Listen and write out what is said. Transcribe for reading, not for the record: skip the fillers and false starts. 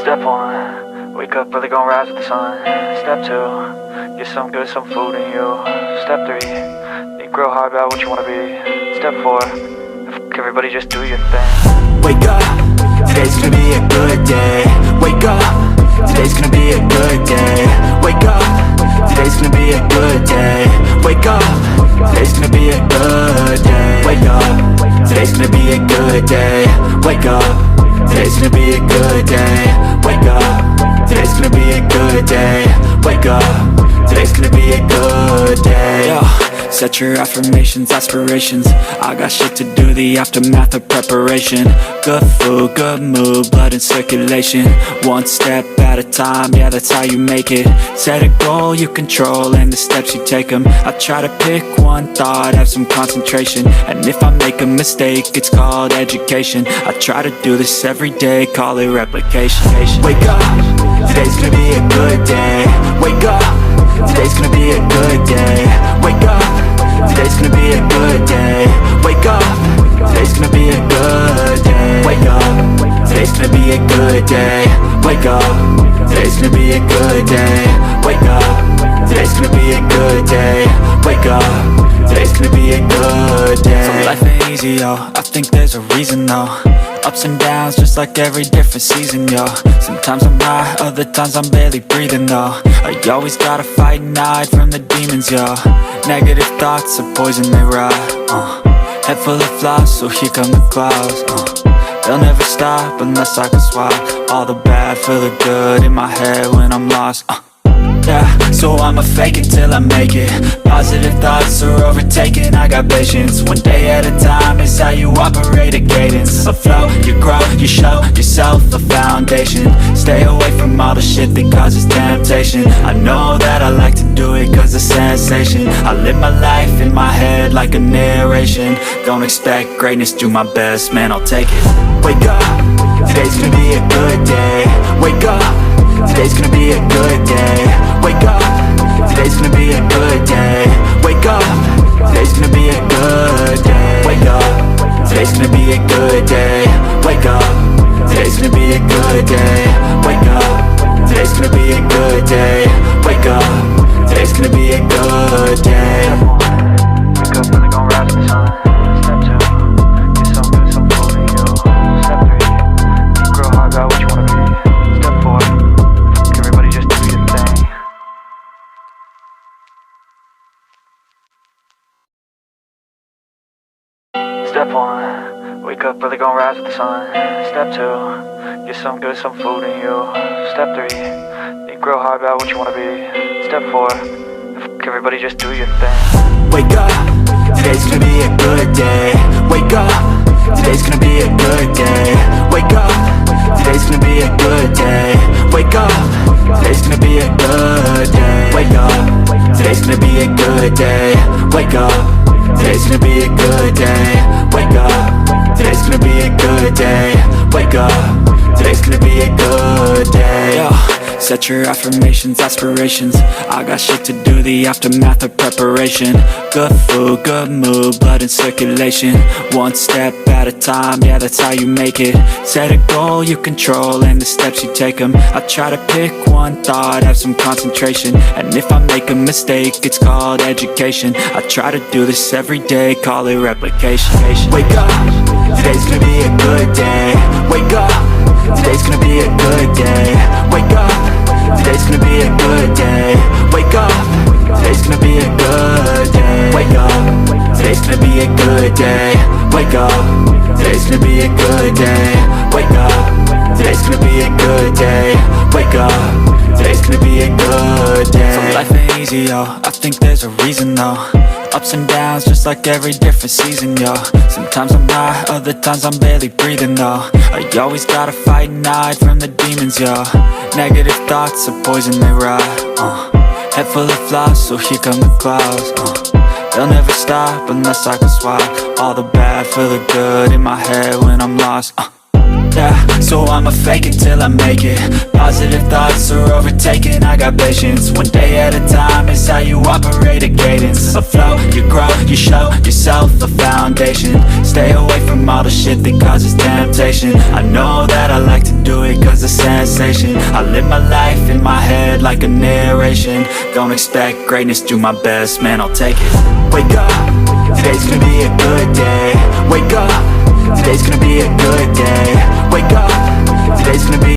Step 1, wake up early, gon' rise with the sun. Step 2, get some good, some food in you. Step 3, think real hard about what you wanna be. Step 4, everybody just do your thing. Wake up, today's gonna be a good day. Wake up, today's gonna be a good day. Wake up, today's gonna be a good day. Wake up, today's gonna be a good day. Wake up, today's gonna be a good day. Wake up, today's gonna be a good day. Wake up, today's gonna be a good day. Wake up, today's gonna be a good day. Yo, set your affirmations, aspirations. I got shit to do, the aftermath of preparation. Good food, good mood, blood in circulation. One step at a time, yeah, that's how you make it. Set a goal you control and the steps you take them. I try to pick one thought, have some concentration. And if I make a mistake, it's called education. I try to do this every day, call it replication. Wake up, today's gonna be a good day. Wake up, today's gonna be a good day. Wake up, today's gonna be a good day. Wake up, today's gonna be a good day. Wake up, today's gonna be a good day. Wake up, today's gonna be a good day. Wake up, today's gonna be a good day. Wake up, today's gonna be a good day. So life ain't easy, yo, I think there's a reason though. Ups and downs, just like every different season, yo. Sometimes I'm high, other times I'm barely breathing, though. I always gotta fight and hide from the demons, yo. Negative thoughts are poison, they rot. Head full of flies, so here come the clouds. They'll never stop unless I can swap all the bad for the good in my head when I'm lost. Yeah, so I'ma fake it till I make it. Positive thoughts are overtaken, I got patience. One day at a time is how you operate a cadence. A flow, you grow, you show yourself a foundation. Stay away from all the shit that causes temptation. I know that I like to do it cause it's sensation. I live my life in my head like a narration. Don't expect greatness, do my best, man, I'll take it. Wake up, today's gonna be a good day. Wake up, today's gonna be a good day. Wake up, today's gonna be a good day. Wake up, today's gonna be a good day. Wake up, today's gonna be a good day. Wake up, today's gonna be a good day. Wake up, today's gonna be a good day. Wake up, today's gonna be a good day. Wake up early, gon' rise with the sun. Step 2, get some good, some food in you. Step 3, think real hard about what you wanna be. Step 4, everybody just do your thing. Step 1, wake up early, gon' rise with the sun. Step 2, get some good, some food in you. Step 3, think real hard about what you wanna be. Step 4, everybody just do your thing. Wake up, today's gonna be a good day. Wake up, today's gonna be a good day. Wake up, today's gonna be a good day. Wake up, today's gonna be a good day. Wake up, today's gonna be a good day. Wake up, today's gonna be a good day. Wake up, today's gonna be a good day. Wake up, today's gonna be a good day. Yo, set your affirmations, aspirations. I got shit to do, the aftermath of preparation. Good food, good mood, blood in circulation. One step at a time, yeah, that's how you make it. Set a goal you control and the steps you take them. I try to pick one thought, have some concentration. And if I make a mistake, it's called education. I try to do this every day, call it replication. Wake up, today's gonna be a good day. Wake up, today's gonna be a good day. Wake up, today's gonna be a good day. Wake up, today's gonna be a good day. Wake up, today's gonna be a good day. Wake up, today's gonna be a good day. Wake up, today's gonna be a good day. Wake up, today's gonna be a good day. So life ain't easy, yo, I think there's a reason though. Ups and downs, just like every different season, yo. Sometimes I'm high, other times I'm barely breathing, though. I always gotta fight and hide from the demons, yo. Negative thoughts are poison, they rot. Head full of flies, so here come the clouds. They'll never stop unless I can swap all the bad for the good in my head when I'm lost. Yeah, so I'ma fake it till I make it. Positive thoughts are overtaken, I got patience. One day at a time is how you operate a cadence. A flow, you grow, you show yourself a foundation. Stay away from all the shit that causes temptation. I know that I like to do it cause it's sensation. I live my life in my head like a narration. Don't expect greatness, do my best, man, I'll take it. Wake up, today's gonna be a good day. Wake up, today's gonna be a good day.